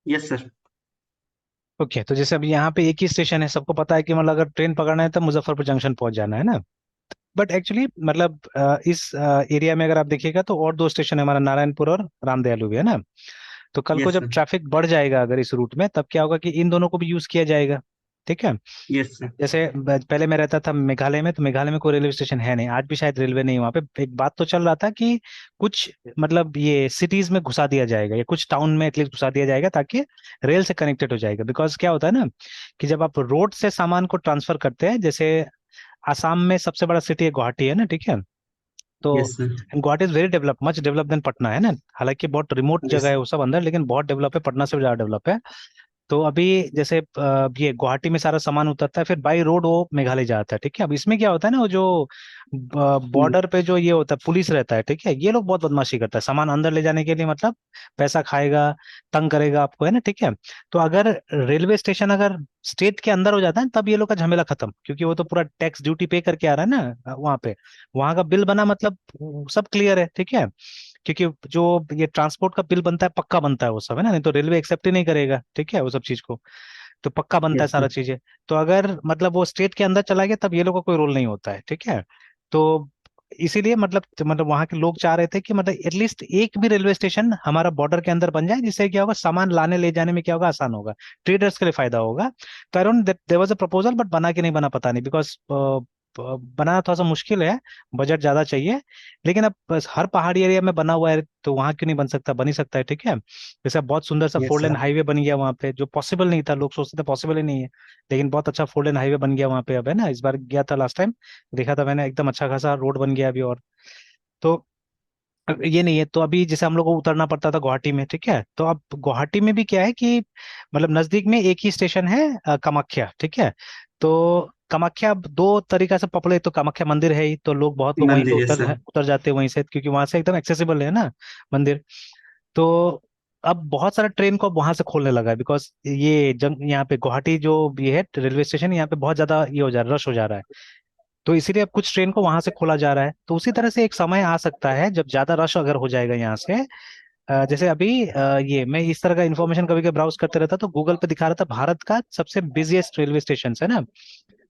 Yes sir. Okay, तो जैसे अभी यहाँ पे एक ही स्टेशन है, सबको पता है कि मतलब अगर ट्रेन पकड़ना है तो मुजफ्फरपुर जंक्शन पहुंच जाना है ना। बट एक्चुअली मतलब इस एरिया में अगर आप देखिएगा तो और दो स्टेशन है हमारा, नारायणपुर और रामदयालु भी है ना। तो कल को यस जब सर। ट्रैफिक बढ़ जाएगा अगर इस रूट में, तब क्या होगा कि इन दोनों को भी यूज किया जाएगा। ठीक है। Yes sir. जैसे पहले मैं रहता था मेघालय में, तो मेघालय में कोई रेलवे स्टेशन है नहीं, आज भी शायद रेलवे नहीं है वहाँ पे। एक बात तो चल रहा था कि कुछ मतलब ये सिटीज में घुसा दिया जाएगा या कुछ टाउन में एटलीस्ट घुसा दिया जाएगा, ताकि रेल से कनेक्टेड हो जाएगा। बिकॉज क्या होता है ना कि जब आप रोड से सामान को ट्रांसफर करते हैं, जैसे आसाम में सबसे बड़ा सिटी है गुवाहाटी है ना, ठीक है। तो yes sir. Guwahati is very develop, much develop than Patna है ना। हालांकि बहुत रिमोट जगह यस। है वो सब अंदर, लेकिन बहुत डेवलप है, पटना से भी ज्यादा डेवलप है। तो अभी जैसे ये गुवाहाटी में सारा सामान उतरता है, फिर बाई रोड वो मेघालय जाता है। ठीक है। अब इसमें क्या होता है ना, वो जो बॉर्डर पे जो ये होता है पुलिस रहता है, ठीक है, ये लोग बहुत बदमाशी करता है सामान अंदर ले जाने के लिए, मतलब पैसा खाएगा, तंग करेगा आपको, है ना। ठीक है। तो अगर रेलवे स्टेशन अगर स्टेट के अंदर हो जाता है ना, तब ये लोग का झमेला खत्म, क्योंकि वो तो पूरा टैक्स ड्यूटी पे करके आ रहा है ना वहां पे। वहां का बिल बना मतलब सब क्लियर है। ठीक है। क्योंकि जो ये ट्रांसपोर्ट का बिल बनता है पक्का बनता है वो सब, है ना, नहीं तो रेलवे एक्सेप्ट ही नहीं करेगा। ठीक है, वो सब चीज को तो पक्का बनता है यस सारा सर। चीजें। तो अगर मतलब वो स्टेट के अंदर चला गया, तब ये लोग का कोई रोल नहीं होता है। ठीक है। तो इसीलिए मतलब वहां के लोग चाह रहे थे कि मतलब एटलीस्ट एक भी रेलवे स्टेशन हमारा बॉर्डर के अंदर बन जाए, जिससे क्या होगा, सामान लाने ले जाने में क्या होगा, आसान होगा, ट्रेडर्स के लिए फायदा होगा। तो I don't, there was a proposal, but बना कि नहीं बना पता नहीं, बिकॉज बनाना थोड़ा सा मुश्किल है, बजट ज्यादा चाहिए। लेकिन अब बस हर पहाड़ी एरिया में बना हुआ है, तो वहां क्यों नहीं बन सकता, बन ही सकता है। ठीक है। जैसे अब बहुत सुंदर सा yes four lane sir. Highway बन गया वहां पे, जो पॉसिबल नहीं था, लोग सोचते थे पॉसिबल ही नहीं है, लेकिन बहुत अच्छा फोर लेन हाईवे बन गया वहां पे अब, है ना। इस बार गया था लास्ट टाइम, देखा था मैंने, एकदम अच्छा खासा रोड बन गया अभी। और तो अब ये नहीं है, तो अभी जैसे हम लोग को उतरना पड़ता था गुवाहाटी में, ठीक है, तो अब गुवाहाटी में भी क्या है कि मतलब नजदीक में एक ही स्टेशन है, कामाख्या। ठीक है। तो कामाख्या अब दो तरीका से पॉपुलर, तो कामाख्या मंदिर है ही, तो लोग बहुत लोग वहीं पे मंदिर, यस सर। उतर जाते हैं वहीं से, क्योंकि वहां से एकदम एक्सेसिबल है ना मंदिर। तो अब बहुत सारा ट्रेन को अब वहां से खोलने लगा है, बिकॉज ये जंग यहाँ पे गुवाहाटी जो ये है रेलवे स्टेशन, यहाँ पे बहुत ज्यादा ये हो जा रहा है, रश हो जा रहा है। तो इसीलिए अब कुछ ट्रेन को वहां से खोला जा रहा है। तो उसी तरह से एक समय आ सकता है जब ज्यादा रश अगर हो जाएगा यहाँ से, जैसे अभी ये मैं इस तरह का इन्फॉर्मेशन कभी कभी ब्राउज करते रहता, तो गूगल पे दिखा रहा था भारत का सबसे बिजिएस्ट रेलवे स्टेशन है ना।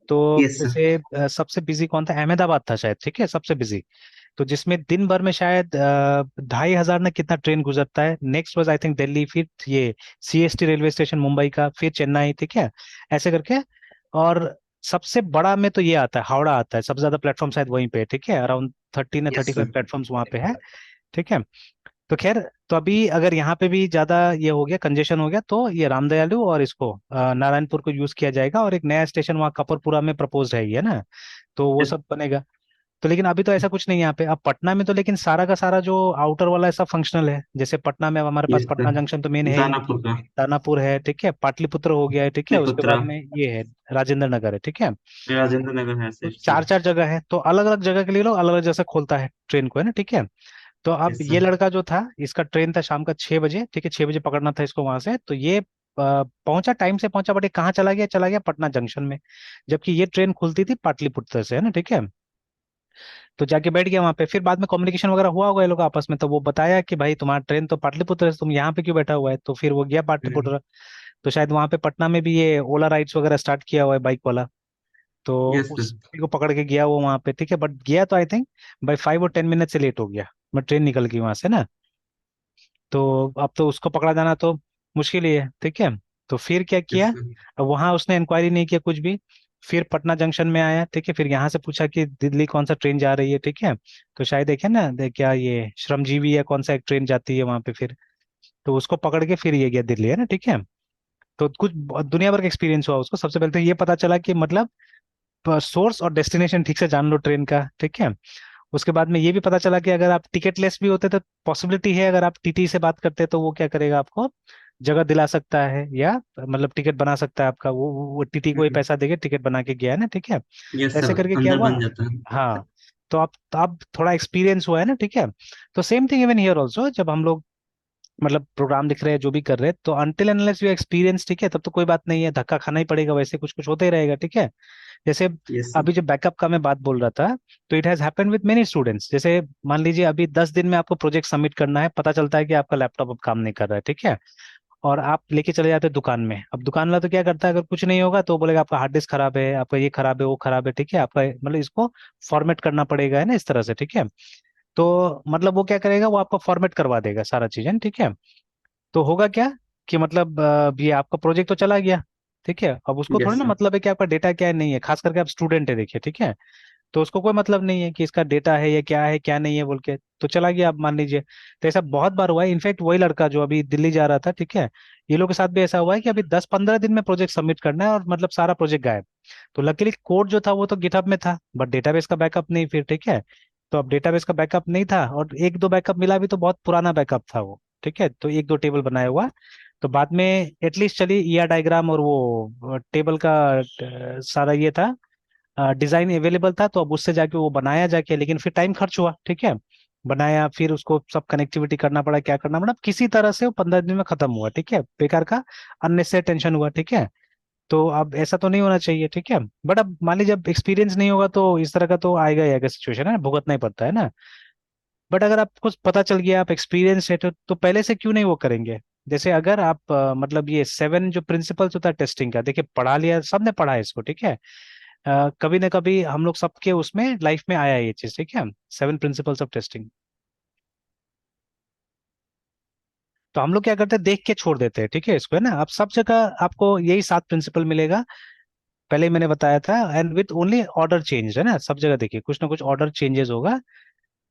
तो यस सर। जैसे सबसे बिजी कौन था, अहमदाबाद था शायद, ठीक है, सबसे बिजी। तो जिसमें दिन भर में शायद 2,500 ना कितना ट्रेन गुजरता है। Next was I think Delhi, फिर ये सीएसटी रेलवे स्टेशन मुंबई का, फिर चेन्नई। ठीक है। ऐसे करके। और सबसे बड़ा में तो ये आता है, हावड़ा आता है, सबसे ज्यादा प्लेटफॉर्म शायद वहीं पे है। ठीक है, अराउंड 13 या 35 यस सर। प्लेटफॉर्म वहां पे है। ठीक है। तो खैर, तो अभी अगर यहाँ पे भी ज्यादा ये हो गया, कंजेशन हो गया, तो ये रामदयालु और इसको नारायणपुर को यूज किया जाएगा, और एक नया स्टेशन वहाँ कपूरपुरा में प्रपोज है ये ना, तो वो सब बनेगा। तो लेकिन अभी तो ऐसा कुछ नहीं है यहाँ पे। अब पटना में तो लेकिन सारा का सारा जो आउटर वाला है सब फंक्शनल है। जैसे पटना में अब हमारे पास यस पटना सर। जंक्शन तो मेन है ही, दानापुर का। दानापुर है, ठीक है, पाटलिपुत्र हो गया है, ठीक है, उसके पुत्रा। बाद में ये है राजेंद्र नगर है। ठीक है। राजेंद्र नगर है तो सर चार सर। चार जगह है, तो अलग अलग जगह के लिए लोग अलग अलग जैसे खोलता है ट्रेन को, है ना। ठीक है। तो अब यस ये सर। लड़का जो था, इसका ट्रेन था शाम का 6 बजे, ठीक है, 6 बजे पकड़ना था इसको वहां से। तो ये पहुंचा, टाइम से पहुंचा, बट ये कहाँ चला गया, चला गया पटना जंक्शन में, जबकि ये ट्रेन खुलती थी पाटलिपुत्र से, है ना। ठीक है। तो जाके बैठ गया वहां पे, फिर बाद में कम्युनिकेशन वगैरह हुआ होगा ये लोग आपस में, तो वो बताया कि भाई तुम्हारा ट्रेन तो पाटलिपुत्र से, तुम यहाँ पे क्यों बैठा हुआ है, तो फिर वो गया पाटलिपुत्र। तो शायद वहां पे पटना में भी ये ओला राइड्स वगैरह स्टार्ट किया हुआ है बाइक वाला, तो यस सर। उस को पकड़ के गया वो वहां पे। ठीक है, बट गया तो आई थिंक बाई 5 और 10 मिनट से लेट हो गया, मैं ट्रेन निकल गई वहां से ना। तो अब तो उसको पकड़ा जाना तो मुश्किल ही है। ठीक है। तो फिर क्या यस किया, सर। अब वहां उसने इंक्वायरी नहीं किया कुछ भी। फिर पटना जंक्शन में आया, ठीक है, फिर यहाँ से पूछा कि दिल्ली कौन सा ट्रेन जा रही है। ठीक है। तो शायद देखे ना क्या ये श्रमजीवी या कौन सा एक ट्रेन जाती है वहां पे, फिर तो उसको पकड़ के फिर ये गया दिल्ली, है ना। ठीक है। तो कुछ दुनिया भर का एक्सपीरियंस हुआ उसको। सबसे पहले तो ये पता चला कि मतलब सोर्स और डेस्टिनेशन ठीक से जान लो ट्रेन का। ठीक है। उसके बाद में ये भी पता चला कि अगर आप टिकट लेस भी होते तो पॉसिबिलिटी है, अगर आप टीटी से बात करते हैं तो वो क्या करेगा, आपको जगह दिला सकता है, या मतलब टिकट बना सकता है आपका, वो टीटी को ही पैसा देके टिकट बना के गया है ना। ठीक है। यस ऐसे सर, करके क्या अंदर हुआ। बन जाता है। हाँ। तो अब थोड़ा एक्सपीरियंस हुआ है ना। ठीक है। तो same thing even here also, जब हम लोग मतलब प्रोग्राम लिख रहे हैं, जो भी कर रहे हैं, तो अनटिल अनलेस यू एक्सपीरियंस, ठीक है, तब तो कोई बात नहीं है, धक्का खाना ही पड़ेगा, वैसे कुछ कुछ होता ही रहेगा। ठीक है। जैसे यस सर। अभी जो बैकअप का मैं बात बोल रहा था, तो it has happened with many students. जैसे मान लीजिए अभी 10 दिन में आपको प्रोजेक्ट सबमिट करना है, पता चलता है कि आपका लैपटॉप अब काम नहीं कर रहा है। ठीक है। और आप लेके चले जाते हैं दुकान में। अब दुकान वाला तो क्या करता है, अगर कुछ नहीं होगा तो बोलेगा आपका हार्ड डिस्क खराब है, आपका ये खराब है, वो खराब है, ठीक है, आपका मतलब इसको फॉर्मेट करना पड़ेगा, है ना, इस तरह से, ठीक है। तो मतलब वो क्या करेगा, वो आपको फॉर्मेट करवा देगा सारा चीज, है ना, ठीक है। तो होगा क्या कि मतलब ये आपका प्रोजेक्ट तो चला गया, ठीक है। अब उसको थोड़ी यस ना सर। मतलब है कि आपका डेटा क्या है नहीं है, खास करके आप स्टूडेंट है, देखिए, ठीक है। तो उसको कोई मतलब नहीं है कि इसका डेटा है क्या नहीं है बोल के, तो चला गया, आप मान लीजिए। तो ऐसा बहुत बार हुआ है, इनफैक्ट वही लड़का जो अभी दिल्ली जा रहा था, ठीक है, ये लोग के साथ भी ऐसा हुआ है कि अभी 10-15 दिन में प्रोजेक्ट सबमिट करना है और मतलब सारा प्रोजेक्ट गायब। तो लकीली कोड जो था वो तो गिटहब में था, बट डेटाबेस का बैकअप नहीं, फिर ठीक है। तो अब डेटाबेस का बैकअप नहीं था, और एक दो बैकअप मिला भी तो बहुत पुराना बैकअप था वो, ठीक है। तो एक दो टेबल बनाया हुआ, तो बाद में एटलीस्ट चलिए ईआर डायग्राम और वो टेबल का सारा ये था, डिजाइन अवेलेबल था, तो अब उससे जाके वो बनाया जाके, लेकिन फिर टाइम खर्च हुआ, ठीक है। बनाया, फिर उसको सब कनेक्टिविटी करना पड़ा, क्या करना पड़ा, किसी तरह से वो 15 दिन में खत्म हुआ, ठीक है, बेकार का अननेसेसरी टेंशन हुआ, ठीक है। तो अब ऐसा तो नहीं होना चाहिए, ठीक है। बट अब मान लीजिए, जब एक्सपीरियंस नहीं होगा तो इस तरह का तो आएगा ही आएगा सिचुएशन, है ना, भुगतना ही पड़ता है ना। बट अगर आपको पता चल गया, आप एक्सपीरियंस है, तो पहले से क्यों नहीं वो करेंगे। जैसे अगर आप मतलब ये 7 जो प्रिंसिपल्स होता है टेस्टिंग का, देखिए पढ़ा लिया, सबने पढ़ा है इसको, ठीक है। कभी ना कभी हम लोग सबके उसमें लाइफ में आया है ये चीज, ठीक है। 7 प्रिंसिपल्स ऑफ टेस्टिंग। तो हम लोग क्या करते हैं, देख के छोड़ देते हैं, ठीक है, इसको, है ना। आप सब जगह आपको यही 7 प्रिंसिपल मिलेगा, पहले ही मैंने बताया था, and with only order change, है ना, सब जगह देखिए कुछ ना कुछ ऑर्डर चेंजेस होगा।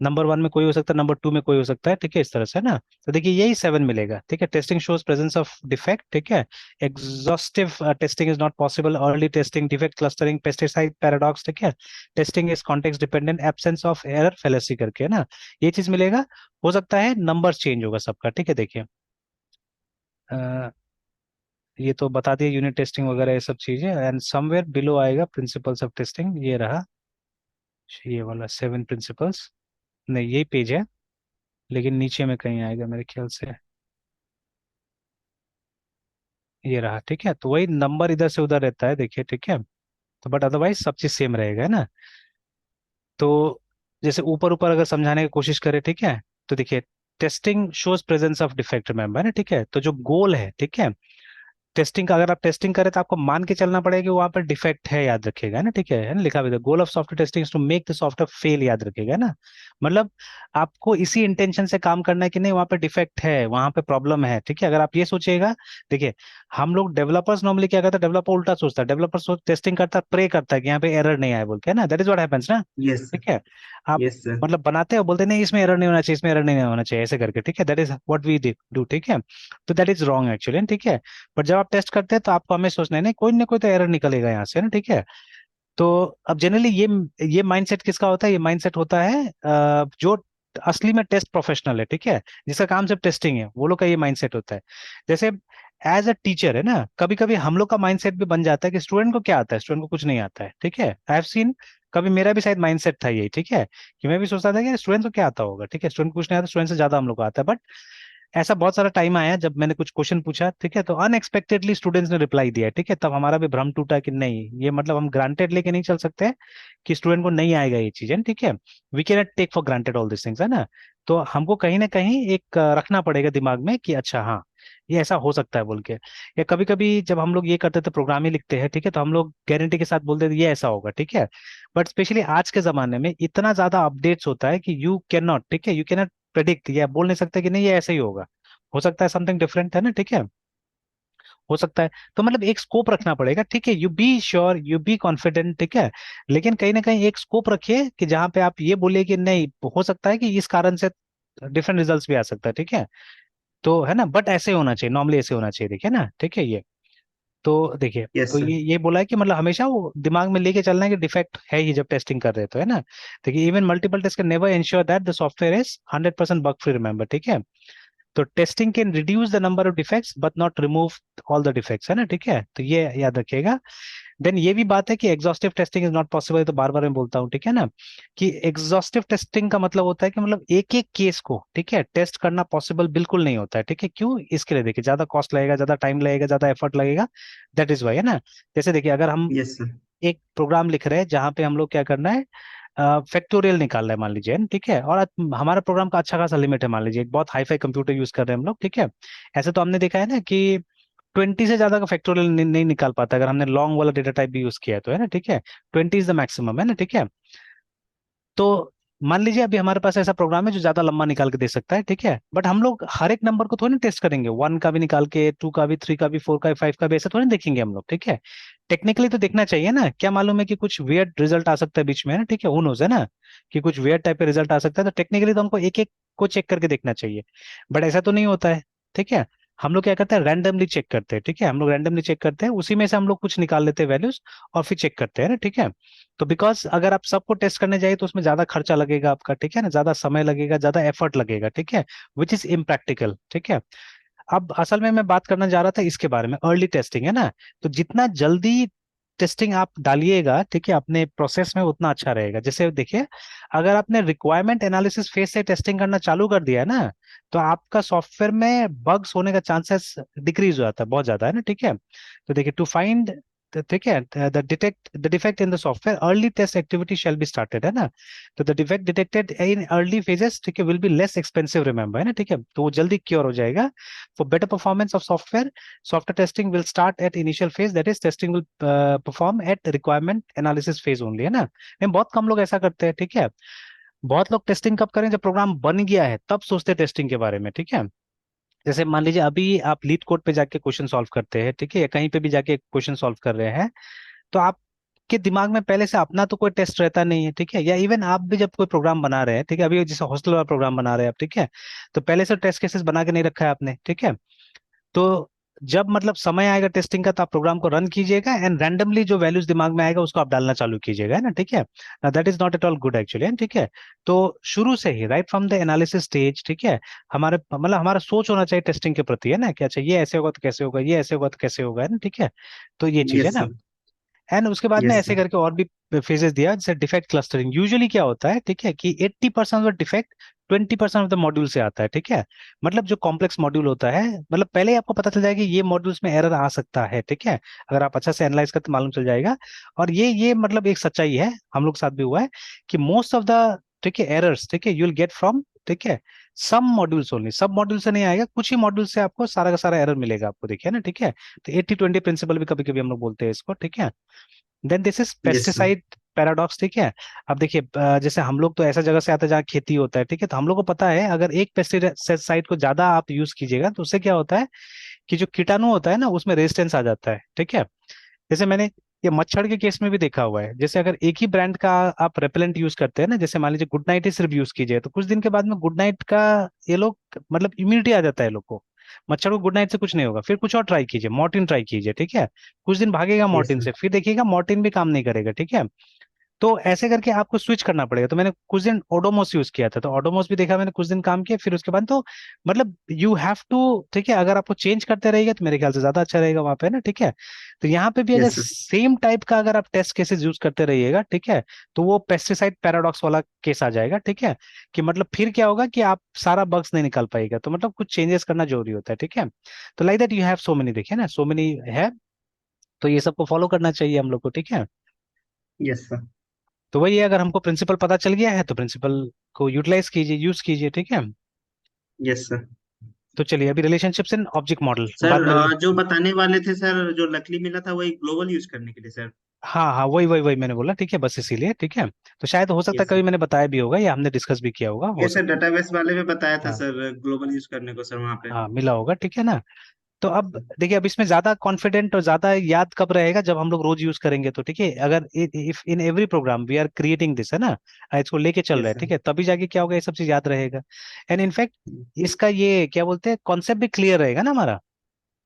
नंबर 1 में कोई हो सकता है, नंबर 2 में कोई हो सकता है, ठीक है, इस तरह से, है ना। तो देखिए यही 7 मिलेगा, ठीक है। Testing shows presence of defect, ठीक है। Exhaustive testing is not possible, early testing, defect clustering, pesticide paradox, ठीक है। Testing is context dependent, absence of error, fallacy करके, है ना। ये चीज मिलेगा। हो सकता है नंबर चेंज होगा सबका, ठीक है, देखिए। अ, ये तो बता दिए, यूनिट टेस्टिंग वगैरह ये सब चीजें, एंड समवेयर बिलो आएगा प्रिंसिपल्स ऑफ टेस्टिंग, ये रहा, ये वाला 7 प्रिंसिपल्स। नहीं, यही पेज है, लेकिन नीचे में कहीं आएगा मेरे ख्याल से, ये रहा, ठीक है। तो वही नंबर इधर से उधर रहता है, देखिए, ठीक है। तो बट अदरवाइज सब चीज सेम रहेगा, है ना। तो जैसे ऊपर ऊपर अगर समझाने की कोशिश करें, ठीक है, तो देखिए testing shows presence of defect, remember, है ना, ठीक है। तो जो गोल है, ठीक है, टेस्टिंग का, अगर आप टेस्टिंग करें तो आपको मान के चलना पड़ेगा कि वहां पर डिफेक्ट है, याद रखिएगा, है ना, ठीक है ना, लिखा हुआ है goal of software testing is to make the software fail, याद रखिएगा, है ना। मतलब आपको इसी इंटेंशन से काम करना है कि नहीं, वहां पे डिफेक्ट है, वहां पे प्रॉब्लम है, ठीक है। अगर आप ये सोचिएगा, देखिए हम लोग डेवलपर्स नॉर्मली क्या करते हैं, डेवलपर उल्टा सोचता है, डेवलपर टेस्टिंग करता है, प्रे करता है कि यहाँ पे एरर नहीं आए बोल के, है ना, दैट इज व्हाट हैपेंस ना, यस सर। ठीक है। आप यस सर। मतलब बनाते हो, बोलते नहीं इसमें एरर नहीं होना चाहिए, इसमें एरर नहीं होना चाहिए, ऐसे करके, ठीक है, that is what we do, ठीक है। तो दैट इज रॉन्ग एक्चुअली, ठीक है। बट जब आप टेस्ट करते हैं तो आपको हमें सोचना है, नहीं कोई ना कोई तो एरर निकलेगा यहाँ से, ना, ठीक है। तो अब जनरली ये माइंडसेट किसका होता है, ये माइंडसेट होता है जो असली में टेस्ट प्रोफेशनल है, ठीक है, जिसका काम सिर्फ टेस्टिंग है, वो लोग का ये माइंडसेट होता है। जैसे एज अ टीचर, है ना, कभी कभी हम लोग का माइंडसेट भी बन जाता है कि स्टूडेंट को क्या आता है, स्टूडेंट को कुछ नहीं आता है, ठीक है। आई हैव सीन, कभी मेरा भी शायद माइंडसेट था यही, ठीक है, कि मैं भी सोचता था कि स्टूडेंट को क्या आता होगा, ठीक है, स्टूडेंट को कुछ नहीं आता, स्टूडेंट से ज्यादा हम लोग को आता है। बट ऐसा बहुत सारा टाइम आया जब मैंने कुछ क्वेश्चन पूछा, ठीक है, तो अनएक्सपेक्टेडली स्टूडेंट्स ने रिप्लाई दिया, ठीक है, तब हमारा भी भ्रम टूटा कि नहीं, ये मतलब हम ग्रांटेड लेके नहीं चल सकते कि स्टूडेंट को नहीं आएगा ये चीजें, ठीक है। We can not take for granted all this things, है ना। तो हमको कहीं ना कहीं एक रखना पड़ेगा दिमाग में कि अच्छा हाँ, ये ऐसा हो सकता है बोल के। या कभी कभी जब हम लोग ये करते थे, प्रोग्राम ही लिखते हैं, ठीक है, तो हम लोग गारंटी के साथ बोलते थे ये ऐसा होगा, ठीक है। बट स्पेशली आज के जमाने में इतना ज्यादा अपडेट्स होता है कि यू कैन नॉट, ठीक है, यू कैन नॉट प्रेडिक्ट, या बोल नहीं सकते कि नहीं ये ऐसे ही होगा, हो सकता है समथिंग डिफरेंट, है ना, ठीक है, हो सकता है। तो मतलब एक स्कोप रखना पड़ेगा, ठीक है, you be sure, you be confident, ठीक है। लेकिन कहीं ना कहीं एक स्कोप रखिए कि जहां पे आप ये बोलिए कि नहीं, हो सकता है कि इस कारण से डिफरेंट रिजल्ट्स भी आ सकता है, ठीक है। तो है ना, बट ऐसे होना चाहिए, नॉर्मली ऐसे होना चाहिए, देखिए ना, ठीक है, ये। तो देखिए, यस तो सर। ये बोला है कि मतलब हमेशा वो दिमाग में लेके चलना है कि डिफेक्ट है ही जब टेस्टिंग कर रहे हैं, तो है ना। देखिए even multiple test can never ensure that the software is 100% bug free, remember, ठीक है। तो testing can reduce the number of defects but not remove all the defects, है ना, ठीक है, तो ये याद रखिएगा। देन ये भी बात है कि exhaustive testing is not possible, तो बार बार मैं बोलता हूँ, ठीक है ना, कि एग्जॉस्टिव टेस्टिंग का मतलब होता है कि मतलब एक एक केस को, ठीक है, टेस्ट करना पॉसिबल बिल्कुल नहीं होता है, ठीक है। क्यों, इसके लिए देखिए ज्यादा कॉस्ट लगेगा, ज्यादा टाइम लगेगा, ज्यादा एफर्ट लगेगा, दैट इज वाई, है ना। जैसे देखिए अगर हम यस सर। एक प्रोग्राम लिख रहे हैं जहां पे हम लोग क्या करना है, फैक्टोरियल निकाल रहे हैं मान लीजिए, है ना, ठीक है, और हमारा प्रोग्राम का अच्छा खासा लिमिट है, मान लीजिए एक बहुत हाई फाई कंप्यूटर यूज कर रहे हैं हम लोग, ठीक है। ऐसे तो हमने देखा है ना कि 20 से ज्यादा का फैक्टोरियल नहीं निकाल पाता अगर हमने लॉन्ग वाला डेटा टाइप भी यूज किया है तो, है ना, ठीक है। 20 इज द मैक्सिमम, है ना, ठीक है। तो मान लीजिए अभी हमारे पास ऐसा प्रोग्राम है जो ज्यादा लंबा निकाल के दे सकता है, ठीक है, बट हम लोग हर एक नंबर को थोड़ी ना टेस्ट करेंगे, 1 का भी निकाल के, 2 का भी, 3 का भी, 4 का भी, 5 का भी, ऐसे थोड़ी ना देखेंगे हम लोग, ठीक है। टेक्निकली तो देखना चाहिए ना, क्या मालूम है कि कुछ वियर्ड रिजल्ट आ सकता है बीच में, है ना, ठीक है, हु नोज, है ना, कि कुछ वियर्ड टाइप का रिजल्ट आ सकता है, तो टेक्निकली तो हमको एक एक को चेक करके देखना चाहिए, बट ऐसा तो नहीं होता है, ठीक है। हम लोग क्या करते हैं, रैंडमली चेक करते हैं, ठीक है, हम लोग रैंडमली चेक करते हैं, उसी में से हम लोग कुछ निकाल लेते हैं वैल्यूज, और फिर चेक करते हैं ना, ठीक है। तो बिकॉज अगर आप सबको टेस्ट करने जाए तो उसमें ज्यादा खर्चा लगेगा आपका, ठीक है ना, ज्यादा समय लगेगा, ज्यादा एफर्ट लगेगा, ठीक है, विच इज इम्प्रैक्टिकल, ठीक है। अब असल में मैं बात करना जा रहा था इसके बारे में, अर्ली टेस्टिंग, है ना। तो जितना जल्दी टेस्टिंग आप डालिएगा, ठीक है, अपने प्रोसेस में, उतना अच्छा रहेगा। जैसे देखिए, अगर आपने रिक्वायरमेंट एनालिसिस फेज से टेस्टिंग करना चालू कर दिया है ना, तो आपका सॉफ्टवेयर में बग्स होने का चांसेस डिक्रीज हो जाता है बहुत ज्यादा, है ना, ठीक है। तो देखिए, टू फाइंड, ठीक है, the defect in the software, early test activity shall be started, है ना। तो the defect detected in early phases, ठीक है, will be less expensive, remember, है ना, ठीक है, तो वो जल्दी क्योर हो जाएगा। For better performance of software, software testing will start at initial phase. That is, testing will perform at requirement analysis phase only, है ना। नहीं, बहुत कम लोग ऐसा करते हैं, ठीक है। बहुत लोग टेस्टिंग कब करें, जब प्रोग्राम बन गया है तब सोचते हैं टेस्टिंग के बारे में, ठीक है। जैसे मान लीजिए अभी आप लीड कोड पे जाके क्वेश्चन सॉल्व करते हैं, ठीक है, या कहीं पे भी जाके क्वेश्चन सॉल्व कर रहे हैं, तो आपके दिमाग में पहले से अपना तो कोई टेस्ट रहता नहीं है, ठीक है। या इवन आप भी जब कोई प्रोग्राम बना रहे हैं, ठीक है, अभी जैसे हॉस्टल वाला प्रोग्राम बना रहे हैं आप, ठीक है, तो पहले से टेस्ट केसेस बना के नहीं रखा है आपने, ठीक है। तो जब मतलब समय आएगा टेस्टिंग का, तो आप प्रोग्राम को रन कीजिएगा एंड रैंडमली जो वैल्यूज दिमाग में आएगा उसको आप डालना चालू कीजिएगा, है ना, ठीक है। That is not at all good actually, ठीक है। तो शुरू से ही, right from the analysis stage, ठीक है, हमारे मतलब हमारा सोच होना चाहिए टेस्टिंग के प्रति, है ना, कि अच्छा ये ऐसे होगा तो कैसे होगा, ये ऐसे होगा तो कैसे होगा, है ना, ठीक है। तो ये चीज है यस ना। सर। एंड उसके बाद में यस ऐसे सर। करके और भी फेजेस दिया, जैसे डिफेक्ट क्लस्टरिंग। यूजुअली क्या होता है, ठीक है, कि 80% of defect 20% of the module से आता है, ठीक है। मतलब जो कॉम्प्लेक्स मॉड्यूल होता है, मतलब पहले ही आपको पता चल जाएगा कि ये मॉड्यूल्स में एरर आ सकता है, ठीक है। अगर आप अच्छा से एनालाइज करते मालूम चल जाएगा। और ये मतलब एक सच्चाई है, हम लोग के साथ भी हुआ है, कि मोस्ट ऑफ द, ठीक है, एरर्स, ठीक है, यू विल गेट फ्रॉम, ठीक है, सम मॉड्यूल्स ओनली। सब मॉड्यूल से नहीं आएगा, कुछ ही मॉड्यूल से आपको सारा का सारा एरर मिलेगा आपको, देखिए ना, ठीक है। तो 80-20 प्रिंसिपल भी कभी कभी हम लोग बोलते हैं इसको, ठीक है। Then this is yes sir. Pesticide paradox, ठीक है। अब देखिए, जैसे हम लोग तो ऐसा जगह से आते हैं जहाँ खेती होता है, ठीक है, तो हम लोग को पता है अगर एक पेस्टिसाइड को ज्यादा आप यूज कीजिएगा तो उससे क्या होता है कि जो कीटाणु होता है ना उसमें रेजिस्टेंस आ जाता है, ठीक है। जैसे मैंने ये मच्छर के केस में भी देखा हुआ है, जैसे अगर एक ही ब्रांड का आप रेपेलेंट यूज करते हैं ना, जैसे मान लीजिए गुड नाइट ही सिर्फ यूज कीजिए, तो कुछ दिन के बाद में गुड नाइट का ये लोग मतलब इम्यूनिटी आ जाता है लोग को। मच्छर को गुड नाइट से कुछ नहीं होगा, फिर कुछ और ट्राई कीजिए, मॉर्टिन ट्राई कीजिए, ठीक है। कुछ दिन भागेगा यस मॉर्टिन सर। से, फिर देखिएगा मॉर्टिन भी काम नहीं करेगा, ठीक है। तो ऐसे करके आपको स्विच करना पड़ेगा। तो मैंने कुछ दिन ओडोमोस यूज किया था, तो ओडोमोस भी देखा मैंने, कुछ दिन काम किया, फिर उसके बाद तो मतलब यू हैव टू, ठीक है, अगर आपको चेंज करते रहेगा तो मेरे ख्याल से ज्यादा अच्छा रहेगा वहां पे ना, ठीक है। तो यहाँ पे भी अगर यस सर। सेम टाइप का अगर आप टेस्ट केसेस यूज करते रहिएगा, ठीक है, तो वो पेस्टिसाइड पैराडॉक्स वाला केस आ जाएगा, ठीक है। कि मतलब फिर क्या होगा कि आप सारा बग्स नहीं निकाल पाएगा, तो मतलब कुछ चेंजेस करना जरूरी होता है, ठीक है। तो like that you have so many, देखिए ना, सो मेनी है। तो ये सबको फॉलो करना चाहिए हम लोग को, ठीक है। Yes sir. तो वही है, अगर हमको प्रिंसिपल पता चल गया है तो प्रिंसिपल को यूटिलाइज कीजिए, यूज कीजिए, ठीक है। Yes sir. तो चलिए अभी relationships and object model sir बाद में जो बताने वाले थे सर, जो लकली मिला था वही ग्लोबल यूज करने के लिए सर। हाँ हाँ, वही वही वही मैंने बोला, ठीक है, बस इसीलिए, ठीक है। तो शायद हो सकता है यस कभी सर। मैंने बताया भी होगा या हमने डिस्कस भी किया होगा, हो यस सर, सकता डेटाबेस वाले में बताया है। था हाँ सर ग्लोबल यूज करने को सर वहाँ पे। हाँ, मिला होगा, ठीक है ना। तो अब देखिए, अब इसमें ज्यादा कॉन्फिडेंट और ज्यादा याद कब रहेगा, जब हम लोग रोज यूज करेंगे तो, ठीक है। अगर if in every program we are creating this, है ना, इसको लेके चल रहे यस हैं, सर। ठीक है, तभी जाके क्या होगा, ये सब चीज याद रहेगा। एंड इनफैक्ट इसका ये क्या बोलते हैं, कॉन्सेप्ट भी क्लियर रहेगा ना हमारा,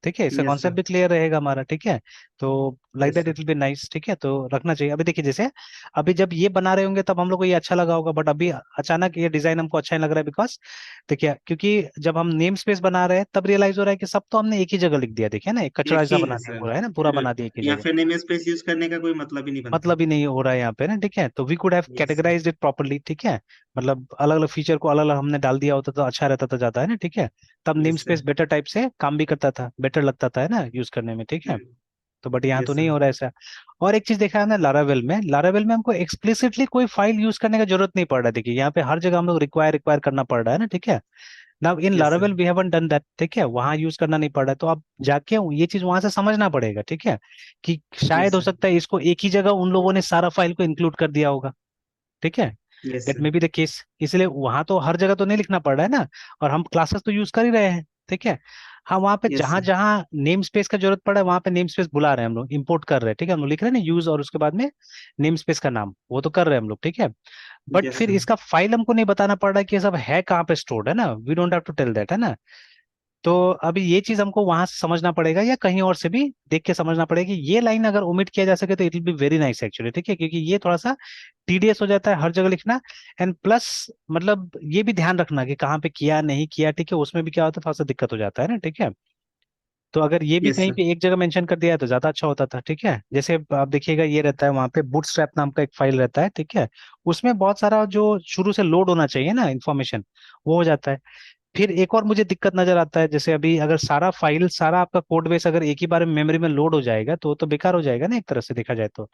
ठीक है, इसका यस कॉन्सेप्ट सर। भी क्लियर रहेगा हमारा, ठीक है। तो like yes that sir. It will be nice, ठीक है, तो रखना चाहिए। अभी देखिए, जैसे अभी जब ये बना रहे होंगे तब हम लोग को ये अच्छा लगा होगा, बट अभी अचानक ये डिजाइन हमको अच्छा नहीं लग रहा है, बिकॉज देखिए, क्योंकि जब हम नेम स्पेस बना रहे हैं तब रियलाइज हो रहा है कि सब तो हमने एक ही जगह लिख दिया, देखिए ना, एक कचरा एक ऐसा ही बना है दिया सर। पूरा, है ना, पूरा बना दिया एक ही या जगह। फिर नेम स्पेस यूज करने का कोई मतलब ही नहीं बनता। मतलब ही नहीं हो रहा है यहाँ पे ना, ठीक है, तो we could have yes sir. Categorised it properly, ठीक है। मतलब अलग अलग फीचर को अलग अलग हमने डाल दिया होता तो अच्छा रहता था ज्यादा, है ना, ठीक है। तब name yes space sir. Better type से काम भी करता था, बेटर लगता था, है ना, यूज करने में, ठीक है। तो बट यहाँ तो यस नहीं सर। हो रहा है ऐसा। और एक चीज देखा है ना, लारावेल में हमको एक्सप्लिसिटली कोई फाइल यूज करने का जरूरत नहीं पड़ रहा है। देखिए यहाँ पे हर जगह हम लोग रिक्वायर रिक्वायर करना पड़ रहा है ना, ठीक है। Now in yes Laravel sir. We haven't done that, ठीक है, वहां यूज करना नहीं पड़ रहा है। तो आप जाके ये चीज वहां से समझना पड़ेगा, ठीक है, कि शायद यस हो सर। सकता है इसको एक ही जगह उन लोगों ने सारा फाइल को इंक्लूड कर दिया होगा, ठीक है। Yes that sir. May be the case, इसलिए वहां तो हर जगह तो नहीं लिखना पड़ रहा है ना, और हम क्लासेस तो यूज कर ही रहे हैं, ठीक है। हाँ, वहां पे यस जहां सर। जहां नेम स्पेस का जरूरत पड़ा है वहां पे नेम स्पेस बुला रहे हैं हम लोग, इंपोर्ट कर रहे हैं, ठीक है, हम लोग लिख रहे हैं ना यूज और उसके बाद में नेम स्पेस का नाम, वो तो कर रहे हैं हम लोग, ठीक है। बट यस फिर सर। इसका फाइल हमको नहीं बताना पड़ रहा है कि ये सब है कहाँ पे स्टोर्ड, है ना, we don't have to tell that, है ना। तो अभी ये चीज हमको वहां से समझना पड़ेगा या कहीं और से भी देख के समझना पड़ेगा कि ये लाइन अगर ओमिट किया जा सके तो it will be very nice actually, ठीक है, क्योंकि ये थोड़ा सा टीडियस हो जाता है हर जगह लिखना। एंड प्लस मतलब ये भी ध्यान रखना कि कहाँ पे किया नहीं किया, ठीक है, उसमें भी क्या होता है, थोड़ा सा दिक्कत हो जाता है ना, ठीक है। तो अगर ये भी यस कहीं सर। पे एक जगह मेंशन कर दिया है तो ज्यादा अच्छा होता था, ठीक है। जैसे आप देखिएगा ये रहता है वहाँ पे बूटस्ट्रैप नाम का एक फाइल रहता है, ठीक है, उसमें बहुत सारा जो शुरू से लोड होना चाहिए ना इन्फॉर्मेशन, वो हो जाता है। फिर एक और मुझे दिक्कत नजर आता है, जैसे अभी अगर सारा फाइल सारा आपका कोड बेस अगर एक ही बार में मेमोरी में लोड हो जाएगा तो वो तो बेकार हो जाएगा ना एक तरह से देखा जाए तो,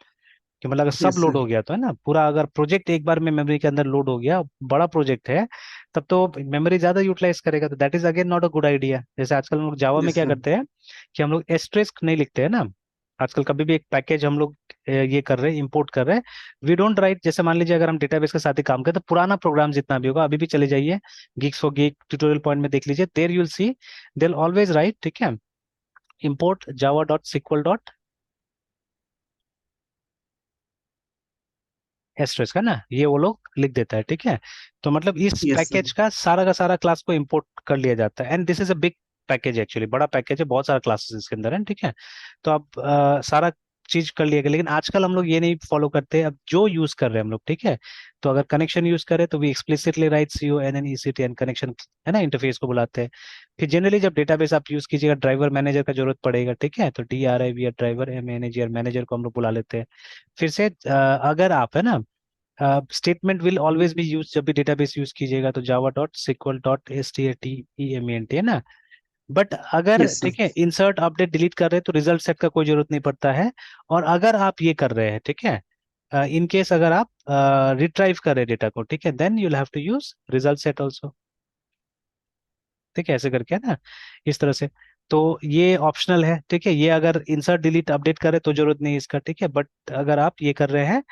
कि मतलब अगर सब यस लोड सर। हो गया तो, है ना, पूरा अगर प्रोजेक्ट एक बार में मेमोरी के अंदर लोड हो गया, बड़ा प्रोजेक्ट है, तब तो मेमोरी ज्यादा यूटिलाइज करेगा, तो that is again not a good idea. जैसे आजकल हम लोग जावा में यस क्या सर। करते हैं कि हम लोग एस्ट्रिस्क नहीं लिखते हैं ना, आजकल कभी भी एक पैकेज हम लोग ये कर रहे हैं, इंपोर्ट कर रहे हैं, वी डोंट राइट, जैसे मान लीजिए अगर हम डेटाबेस के साथ ही काम करें तो पुराना प्रोग्राम जितना भी होगा, अभी भी चले जाइए GeeksforGeeks tutorial point में देख लीजिए, there you will see they always write, ठीक है, import java.sql एस्ट्रिक्स, है ना, ये वो लोग लिख देता है, ठीक है। तो मतलब इस यस सर। पैकेज का सारा क्लास को इंपोर्ट कर लिया जाता है, and this is a big package actually, बड़ा पैकेज है, बहुत सारा क्लासेस इसके अंदर है, ठीक है। तो अब सारा चीज कर लिया गया, लेकिन आजकल हम लोग ये नहीं फॉलो करते, अब जो यूज कर रहे हैं हम लोग, ठीक है। तो अगर कनेक्शन यूज करें तो we explicitly write CONNECT connection, है ना, इंटरफेस को बुलाते हैं। फिर जनरली जब डेटाबेस आप यूज कीजिएगा ड्राइवर मैनेजर का जरूरत पड़ेगा, ठीक है, तो DRIVR ड्राइवर MANEGR मैनेजर को हम लोग बुला लेते हैं। फिर से अगर आप, है ना, statement will always be use, जब भी डेटाबेस यूज कीजिएगा तो java.sql.stat है ना। बट अगर यस सर। ठीक है इंसर्ट अपडेट डिलीट कर रहे हैं तो रिजल्ट सेट का कोई जरूरत नहीं पड़ता है। और अगर आप ये कर रहे हैं, ठीक है, इन केस अगर आप रिट्राइव कर रहे हैं डेटा को, ठीक है, then you have to use result set also, ठीक है, ऐसे करके, है ना, इस तरह से। तो ये ऑप्शनल है, ठीक है, ये अगर इंसर्ट डिलीट अपडेट करे तो जरूरत नहीं है इसका, ठीक है, बट अगर आप ये कर रहे हैं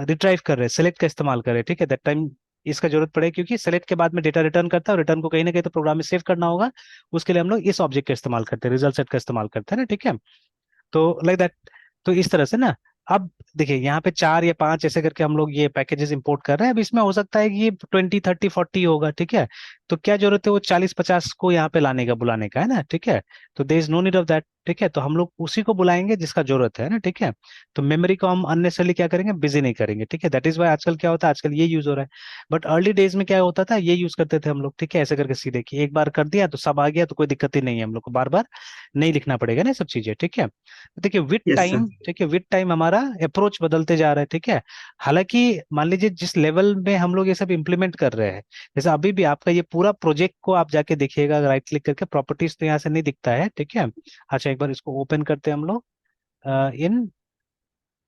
रिट्राइव कर रहे हैं, सेलेक्ट का इस्तेमाल करें, ठीक है, दैट टाइम इसका जरूरत पड़ेगी, क्योंकि सेलेक्ट के बाद में डेटा रिटर्न करता है और रिटर्न को कहीं ना कहीं तो प्रोग्राम में सेव करना होगा, उसके लिए हम लोग इस ऑब्जेक्ट का इस्तेमाल करते हैं, रिजल्ट सेट का इस्तेमाल करते हैं ना, ठीक है। तो लाइक दैट, तो इस तरह से ना। अब देखिए यहाँ पे 4 या 5 ऐसे करके हम लोग ये पैकेजेस इंपोर्ट कर रहे हैं, अब इसमें हो सकता है कि ये 20 30 40 होगा, ठीक है। तो क्या जरूरत है वो 40 50 को यहाँ पे लाने का, बुलाने का, है ना, ठीक है। तो there is no need of that, ठीक है, तो हम लोग उसी को बुलाएंगे जिसका जरूरत है ना, ठीक है। तो मेमोरी को हम अननेसेसरली क्या करेंगे, बिजी नहीं करेंगे, ठीक है, दैट इज वाई आजकल क्या होता है, आजकल ये यूज हो रहा है। बट अर्ली डेज में क्या होता था, ये यूज करते थे हम लोग, ठीक है, ऐसे करके सीधे कि एक बार कर दिया तो सब आ गया, तो कोई दिक्कत ही नहीं है, हम लोग को बार बार नहीं लिखना पड़ेगा ना ये सब चीजें, ठीक है। देखिए विद यस सर। टाइम, ठीक है, विद टाइम हमारा अप्रोच बदलते जा रहा है, ठीक है। हालांकि मान लीजिए जिस लेवल में हम लोग ये सब इंप्लीमेंट कर रहे हैं, जैसे अभी भी आपका ये पूरा प्रोजेक्ट को आप जाके देखिएगा राइट क्लिक करके, प्रॉपर्टीज तो यहाँ से नहीं दिखता है, ठीक है। अच्छा एक बार इसको ओपन करते हैं हम लोग इन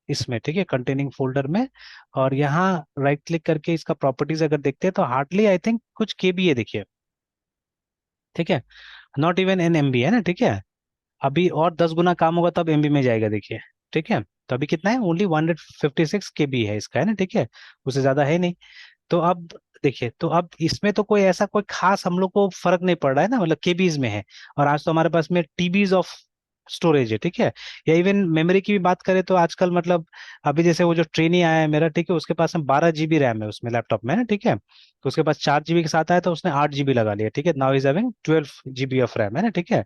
इसमें, ठीक है, कंटेनिंग फोल्डर में, और यहाँ राइट क्लिक करके इसका प्रॉपर्टीज अगर देखते हैं तो हार्डली आई थिंक कुछ KB है, देखिए, ठीक है, नॉट इवन एन MB, है ना, ठीक है। अभी और 10 गुना काम होगा तब MB में जाएगा, देखिए, ठीक है। तो अभी कितना है, ओनली 156 KB है इसका, है ना, ठीक है, उससे ज्यादा है नहीं। तो अब देखिए, तो अब इसमें तो कोई ऐसा कोई खास हम लोग को फर्क नहीं पड़ रहा है ना, मतलब KBs में है। और आज तो हमारे पास में TBs ऑफ स्टोरेज है, ठीक है। या इवन मेमोरी की भी बात करें तो आजकल मतलब अभी जैसे वो जो ट्रेनी आया है मेरा, ठीक है, उसके पास में 12 GB रैम है उसमें लैपटॉप में ना, ठीक है। तो उसके पास 4 GB के साथ आया तो उसने 8 GB लगा लिया, ठीक है, now is having 12 GB of RAM, है ना, ठीक है।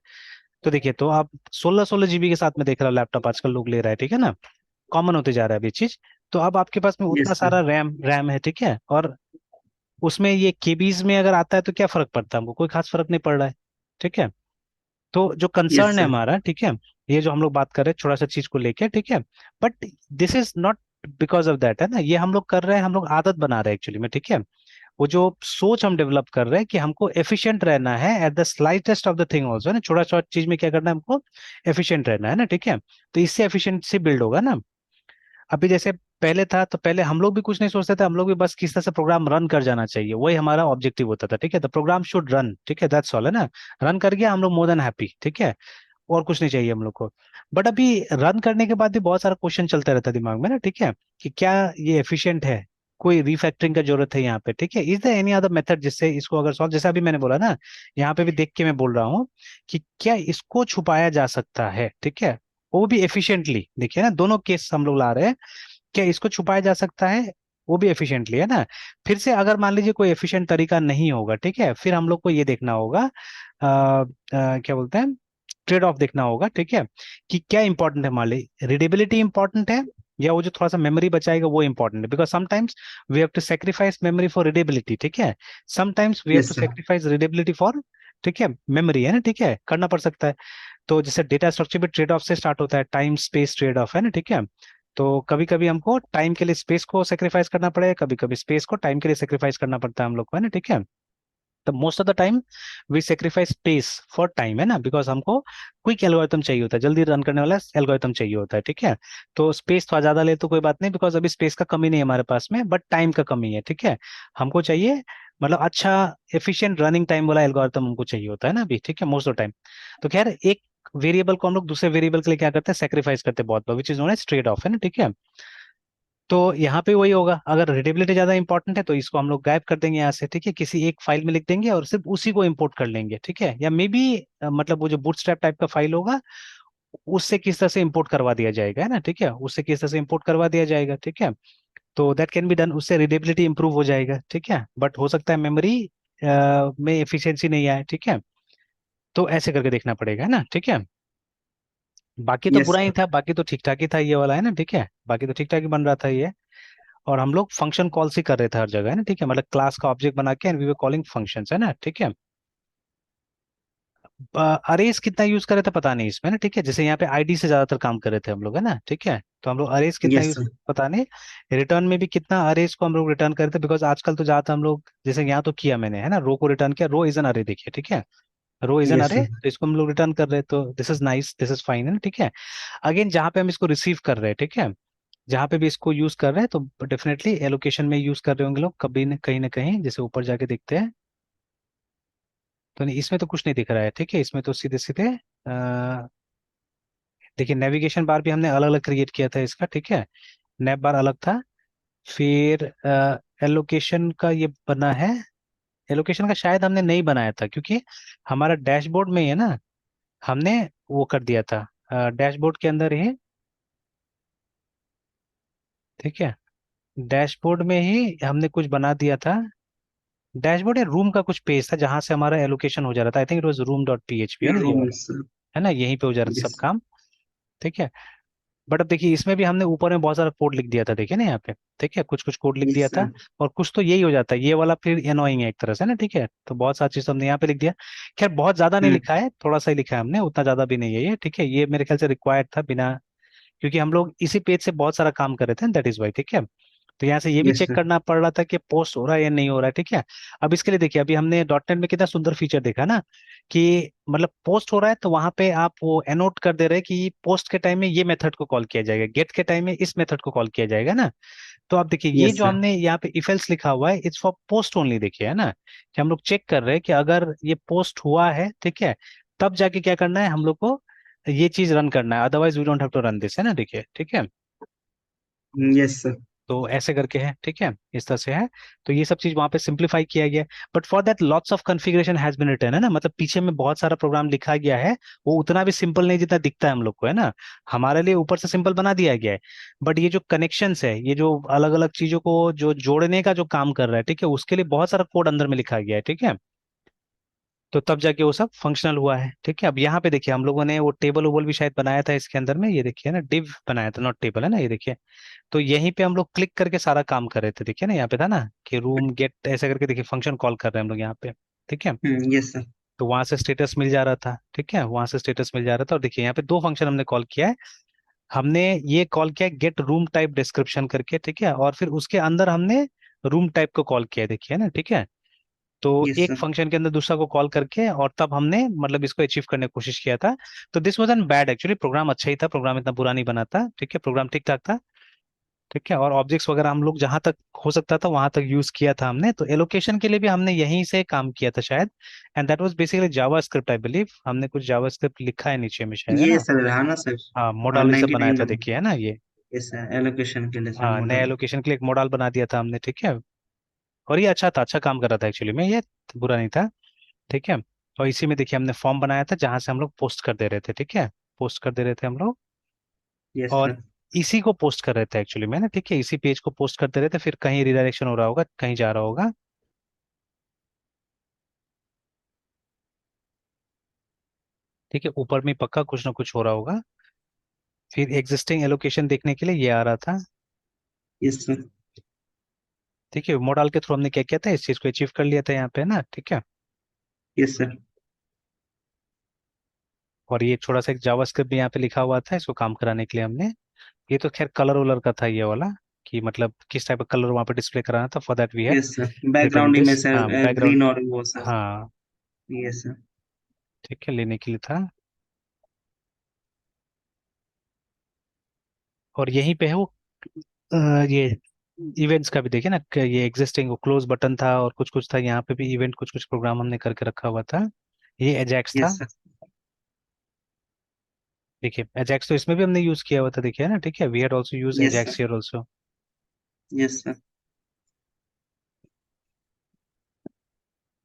तो देखिए, तो आप 16 16 GB के साथ में देख रहा हूँ लैपटॉप आजकल लोग ले रहा है, ठीक है ना, कॉमन होते जा रहा है अभी चीज। तो अब आपके पास में उतना यस सर। सारा रैम रैम है, ठीक है, और उसमें ये KBs में अगर आता है तो क्या फर्क पड़ता है हमको, कोई खास फर्क नहीं पड़ रहा है, ठीक है। तो जो यस कंसर्न है सर। हमारा, ठीक है, ये जो हम लोग बात कर रहे हैं छोटा सा चीज को लेके, ठीक है, but this is not because of that, है ना, ये हम लोग कर रहे हैं, हम लोग आदत बना रहे हैं एक्चुअली में, ठीक है। वो जो सोच हम डेवलप कर रहे हैं कि हमको एफिशिएंट रहना है at the slightest of the thing also, ना छोटा छोटा चीज में क्या करना है हमको, एफिशिएंट रहना है ना, ठीक है। तो इससे एफिशिएंसी बिल्ड होगा ना। अभी जैसे पहले था, तो पहले हम लोग भी कुछ नहीं सोचते थे, हम लोग भी बस किस तरह से प्रोग्राम रन कर जाना चाहिए, वही हमारा ऑब्जेक्टिव होता था, ठीक है। द प्रोग्राम शुड रन, ठीक है, दैट्स ऑल, है ना। रन कर गया हम लोग मोर देन हैप्पी, ठीक है, और कुछ नहीं चाहिए हम लोग को। बट अभी रन करने के बाद भी बहुत सारा क्वेश्चन चलता रहता है दिमाग में ना, ठीक है, कि क्या ये एफिशिएंट है, कोई रिफैक्टरिंग का जरूरत है यहाँ पे, ठीक है। Is the any other method जिससे इसको अगर सॉल्व, जैसे अभी मैंने बोला ना, यहाँ पे भी देख के मैं बोल रहा हूँ कि क्या इसको छुपाया जा सकता है, ठीक है, वो भी एफिशिएंटली। देखिए ना, दोनों केस हम लोग ला रहे हैं, क्या इसको छुपाया जा सकता है, वो भी एफिशिएंटली, है ना। फिर से अगर मान लीजिए कोई एफिशिएंट तरीका नहीं होगा, ठीक है, फिर हम लोग को ये देखना होगा, क्या बोलते हैं, ट्रेड ऑफ देखना होगा, ठीक है, कि क्या इंपॉर्टेंट है। मान ली रीडेबिलिटी इंपॉर्टेंट है, या वो जो थोड़ा सा मेमोरी बचाएगा वो इंपॉर्टेंट है, because sometimes we have to sacrifice memory for readability, ठीक है। Sometimes we have to yes sir. Sacrifice readability for, ठीक है, मेमोरी, है ना, ठीक है, करना पड़ सकता है। तो जैसे डेटा स्ट्रक्चर भी ट्रेड ऑफ से स्टार्ट होता है, टाइम स्पेस ट्रेड ऑफ, है ना, ठीक है। तो कभी कभी हमको टाइम के लिए स्पेस को सेक्रीफाइस करना पड़ेगा, कभी कभी स्पेस को टाइम के लिए सेक्रीफाइस करना पड़ता है हम लोग को, है ना, ठीक है। तो most of the time we sacrifice space for time, है ना, बिकॉज हमको क्विक एल्गोरिथम चाहिए होता है, जल्दी रन करने वाला एल्गोरिथम चाहिए होता है, ठीक है। तो स्पेस थोड़ा ज्यादा ले तो कोई बात नहीं, बिकॉज अभी स्पेस का कमी नहीं है हमारे पास में, बट टाइम का कमी है, ठीक है। हमको चाहिए मतलब अच्छा एफिशिएंट रनिंग टाइम वाला एल्गोरिथम हमको चाहिए होता है ना अभी, ठीक है, मोस्ट ऑफ टाइम। तो खैर एक वेरिएबल को हम लोग दूसरे वेरिएबल के लिए क्या करते हैं, सेक्रीफाइस करते हैं बहुत बार, which is known as trade off, है ना, ठीक है। तो यहाँ पे वही होगा, अगर रीडेबिलिटी ज्यादा इंपॉर्टेंट है तो इसको हम लोग गायब कर देंगे यहाँ से, ठीक है, किसी एक फाइल में लिख देंगे और सिर्फ उसी को इंपोर्ट कर लेंगे, ठीक है। या मे बी मतलब वो जो बूटस्ट्रैप टाइप का फाइल होगा, उससे किस तरह से इंपोर्ट करवा दिया जाएगा, है ना, ठीक है, उससे किस तरह से इंपोर्ट करवा दिया जाएगा, ठीक है। तो दैट कैन बी डन, उससे रीडेबिलिटी इंप्रूव हो जाएगा, ठीक है। बट हो सकता है मेमोरी में एफिशिएंसी नहीं आए, ठीक है। तो ऐसे करके देखना पड़ेगा, है ना, ठीक है। बाकी तो यस बुरा ही सर। था, बाकी तो ठीक ठाक ही था ये वाला, है ना, ठीक है, बाकी तो ठीक ठाक ही बन रहा था ये। और हम लोग फंक्शन कॉल्स ही कर रहे थे हर जगह, है ना, ठीक है, मतलब क्लास का ऑब्जेक्ट बना के and we were calling functions, है ना, ठीक है। अरेज कितना यूज करे थे पता नहीं इसमें ना, ठीक है, जैसे यहाँ पे आईडी से ज्यादातर काम कर रहे थे हम लोग, है ना, ठीक है। तो हम लोग अरेज कितना यस यूज सर। पता नहीं, रिटर्न में भी कितना अरेज को हम लोग रिटर्न करते, बिकॉज आजकल तो ज्यादातर हम लोग, जैसे यहाँ तो किया मैंने, है ना, रो को रिटर्न किया, रो इज एन अरे, देखिए, ठीक है, रो इज एन यस अरे, सर। तो इसको हम लोग रिटर्न कर रहे हैं, तो this is nice, this is fine, है ना, ठीक है। अगेन जहाँ पे हम इसको रिसीव कर रहे हैं, ठीक है, जहाँ पे भी इसको यूज कर रहे हैं, तो डेफिनेटली एलोकेशन में यूज कर रहे होंगे लोग कभी न कहीं ना कहीं, जैसे ऊपर जाके देखते हैं। तो नहीं, इसमें तो कुछ नहीं दिख रहा है, ठीक है, इसमें तो सीधे सीधे देखिए नेविगेशन बार भी हमने अलग अलग क्रिएट किया था इसका, ठीक है, नैप बार अलग था। फिर एलोकेशन का ये बना है, एलोकेशन का शायद हमने नहीं बनाया था, क्योंकि हमारा डैशबोर्ड में ही है ना, हमने वो कर दिया था डैशबोर्ड के अंदर ही, ठीक है, डैशबोर्ड में ही हमने कुछ बना दिया था। डैशबोर्ड या रूम का कुछ पेज था जहां से हमारा एलोकेशन हो जा रहा था, I think it was room dot PHP, है ना, ये वाला, रूम्स। है ना, यहीं पे हो जा रहा था सब यस। काम, ठीक है। बट अब देखिए इसमें भी हमने ऊपर में बहुत सारा कोड लिख दिया था, देखिए ना यहाँ पे, ठीक है, कुछ कुछ कोड लिख यस दिया था। सर। और कुछ तो यही हो जाता है, ये वाला फिर एनोइंग है एक तरह से ना, ठीक है, तो बहुत सारी चीज हमने यहाँ पे लिख दिया। खैर बहुत ज्यादा नहीं हम्म। लिखा है, थोड़ा सा ही लिखा है हमने, उतना ज्यादा भी नहीं है ये, ठीक है, ये मेरे ख्याल से रिक्वायर्ड था बिना, क्योंकि हम लोग इसी पेज से बहुत सारा काम कर रहे थे, दैट इज वाई, ठीक है। तो यहाँ से ये भी यस चेक सर। करना पड़ रहा था कि पोस्ट हो रहा है या नहीं हो रहा है, ठीक है। अब इसके लिए देखिए, अभी हमने डॉट नेट में कितना सुंदर फीचर देखा ना, कि मतलब पोस्ट हो रहा है तो वहां पे आप वो एनोट कर दे रहे हैं कि पोस्ट के टाइम में ये मेथड को कॉल किया जाएगा, गेट के टाइम में इस मेथड को कॉल किया जाएगा ना। तो आप देखिए ये यस जो सर। हमने यहाँ पे इफ एल्स लिखा हुआ है, इट्स फॉर पोस्ट ओनली, देखिए, है ना, कि हम लोग चेक कर रहे हैं कि अगर ये पोस्ट हुआ है, ठीक है, तब जाके क्या करना है हम लोग को, ये चीज रन करना है, otherwise we don't have to run this, है ना, देखिए, ठीक है। Yes sir. तो ऐसे करके है, ठीक है, इस तरह से है। तो ये सब चीज वहां पे सिंप्लीफाई किया गया है, but for that lots of configuration has been written, है ना, मतलब पीछे में बहुत सारा प्रोग्राम लिखा गया है, वो उतना भी सिंपल नहीं जितना दिखता है हम लोग को, है ना। हमारे लिए ऊपर से सिंपल बना दिया गया है, बट ये जो कनेक्शंस है, ये जो अलग अलग चीजों को जो जोड़ने का जो काम कर रहा है, ठीक है, उसके लिए बहुत सारा कोड अंदर में लिखा गया है, ठीक है। तो तब जाके वो सब फंक्शनल हुआ है, ठीक है। अब यहाँ पे देखिए हम लोगों ने वो टेबल वोबल भी शायद बनाया था इसके अंदर में, ये देखिए ना, डिव बनाया था, नॉट टेबल, है ना, ये देखिए। तो यहीं पे हम लोग क्लिक करके सारा काम कर रहे थे, देखिए ना, यहाँ पे था ना कि रूम गेट ऐसे करके, देखिए फंक्शन कॉल कर रहे हैं हम लोग यहाँ पे, ठीक है। Yes sir. तो वहां से स्टेटस मिल जा रहा था, ठीक है, वहां से स्टेटस मिल जा रहा था। और देखिए यहाँ पे दो फंक्शन हमने कॉल किया है, हमने ये कॉल किया गेट रूम टाइप डिस्क्रिप्शन करके, ठीक है, और फिर उसके अंदर हमने रूम टाइप को कॉल किया है, देखिए ना, ठीक है। तो यस एक सर। फंक्शन के अंदर दूसरा को कॉल करके, और तब हमने मतलब इसको अचीव करने की कोशिश किया था। तो this was an bad actually, program अच्छा ही था, प्रोग्राम इतना बुरा नहीं बना था, ठीक है, प्रोग्राम ठीक ठाक था, ठीक है। और ऑब्जेक्ट्स वगैरह हम लोग जहां तक हो सकता था वहां तक यूज किया था हमने, तो एलोकेशन के लिए भी हमने यहीं से काम किया था शायद। And that was basically Java script, I believe हमने कुछ जावा स्क्रिप्ट लिखा है नीचे में शायद, है ये ना। सर, हाँ ना सर। हाँ, हाँ, मॉडल ये सब बनाया 99 था, में। देखिए, है ना ये। यस सर, एलोकेशन के लिए सर हाँ, नए मॉडल। एलोकेशन के लिए एक मॉडल बना दिया था हमने, ठीक है। और ये अच्छा था, अच्छा काम कर रहा था एक्चुअली में, ये बुरा नहीं था, ठीक है। और इसी में देखिए हमने फॉर्म बनाया था जहां से हम लोग पोस्ट कर दे रहे थे, ठीक है, पोस्ट कर दे रहे थे हम लोग। यस और सर। इसी को पोस्ट कर रहे थे एक्चुअली में ना, ठीक है, इसी पेज को पोस्ट करते रहे थे, फिर कहीं रिडायरेक्शन हो रहा होगा, कहीं जा रहा होगा, ठीक है, ऊपर में पक्का कुछ ना कुछ हो रहा होगा। फिर एग्जिस्टिंग एलोकेशन देखने के लिए ये आ रहा था, यस सर। ठीक है। मॉडल के थ्रू हमने क्या किया था, इस चीज को अचीव कर लिया था यहाँ पे ना, ठीक है। Yes sir. और ये थोड़ा सा एक जावास्क्रिप्ट भी यहाँ पे लिखा हुआ था इसको काम कराने के लिए हमने। ये तो खैर कलर वलर का था ये वाला, कि मतलब किस टाइप का कलर वहाँ पे डिस्प्ले कराना था, for that we had yes sir, written background में दिस। सर हाँ, बैकग्राउंड, ग्रीन और वो सर। हाँ, यस सर। ठीक है, लेने के लिए था। और यहीं पे है वो अ, ये इवेंट्स का भी देखिए ना, ये एग्जिस्टिंग वो क्लोज बटन था, और कुछ कुछ था यहाँ पे भी इवेंट, कुछ कुछ प्रोग्राम हमने करके रखा हुआ था। ये एजैक्स था, यस सर। देखिए एजैक्स तो इसमें भी हमने यूज किया हुआ था, देखिए ना, ठीक है, we had also use yes Ajax sir. Here also. Yes sir.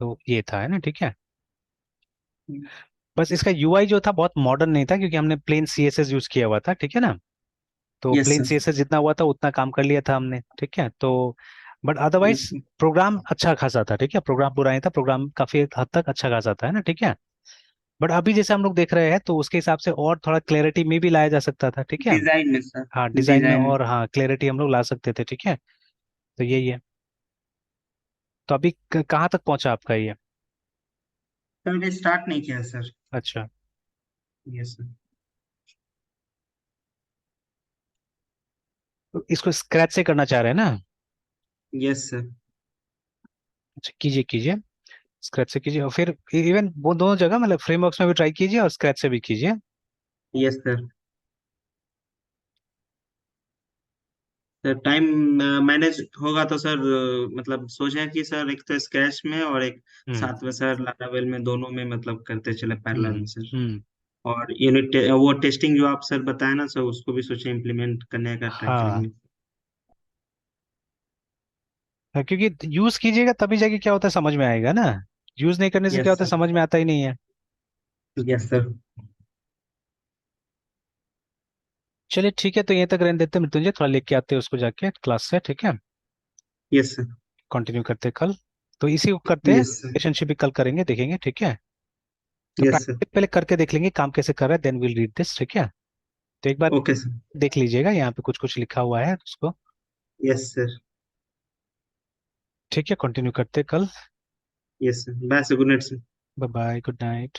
तो ये था, है ना, ठीक है। बस इसका यूआई जो था बहुत मॉडर्न नहीं था, क्योंकि हमने प्लेन सीएसएस यूज किया हुआ था, ठीक है ना। तो यस प्लेन सर। सीएसएस जितना हुआ था उतना काम कर लिया था हमने, ठीक है। तो but yes otherwise sir. Program अच्छा खासा था, ठीक है, प्रोग्राम बुरा नहीं था, प्रोग्राम काफी हद तक अच्छा खासा था, है ना, ठीक है। बट अभी जैसे हम लोग देख रहे हैं तो उसके हिसाब से और थोड़ा क्लैरिटी में भी लाया जा सकता था, ठीक है। डिजाइन में सर। हाँ, डिजाइन में, डिजाइन। और हाँ क्लैरिटी हम लोग ला सकते थे, ठीक है। तो यही है। तो अभी कहाँ तक पहुंचा आपका ये। सर अभी स्टार्ट नहीं किया सर। अच्छा, यस सर। तो इसको स्क्रैच से करना चाह रहे हैं ना। Yes sir. अच्छा, कीजिए कीजिए, स्क्रैच से कीजिए, और फिर इवन वो दोनों जगह मतलब फ्रेमवर्क्स में भी ट्राई कीजिए और स्क्रैच से भी कीजिए। Yes sir. Sir time manage होगा तो सर, मतलब सोचे कि सर एक तो स्क्रैच में और एक हम्म, साथ में सर लारावेल में, दोनों में मतलब करते चले पैरेलल हम्म, में सर। हम्म। और वो टेस्टिंग जो आप सर बताए ना सर, उसको भी सोचे इम्प्लीमेंट करने का ट्राई हाँ, करेंगे। हाँ, क्योंकि यूज कीजिएगा तभी जाके क्या होता है समझ में आएगा ना। यूज नहीं करने से क्या यस होता है सर। समझ में आता ही नहीं है। Yes sir. चलिए ठीक है, तो यहीं तक रहने देते हैं मृत्युंजय, थोड़ा लेके आते हैं उसको जाके क्लास से, ठीक है। Yes sir. कंटिन्यू करते हैं कल। तो इसी को करते हैं, यस सर। रिलेशनशिप भी कल करेंगे, देखेंगे, ठीक है। तो यस सर। प्रैक्टिस पहले करके देख लेंगे काम कैसे कर रहा है, देन विल रीड दिस, ठीक है। तो एक बार ओके सर। देख लीजिएगा, यहाँ पे कुछ कुछ लिखा हुआ है उसको, यस सर। ठीक है, कंटिन्यू करते हैं कल। Yes sir, bye sir, good night sir. Bye bye, good night.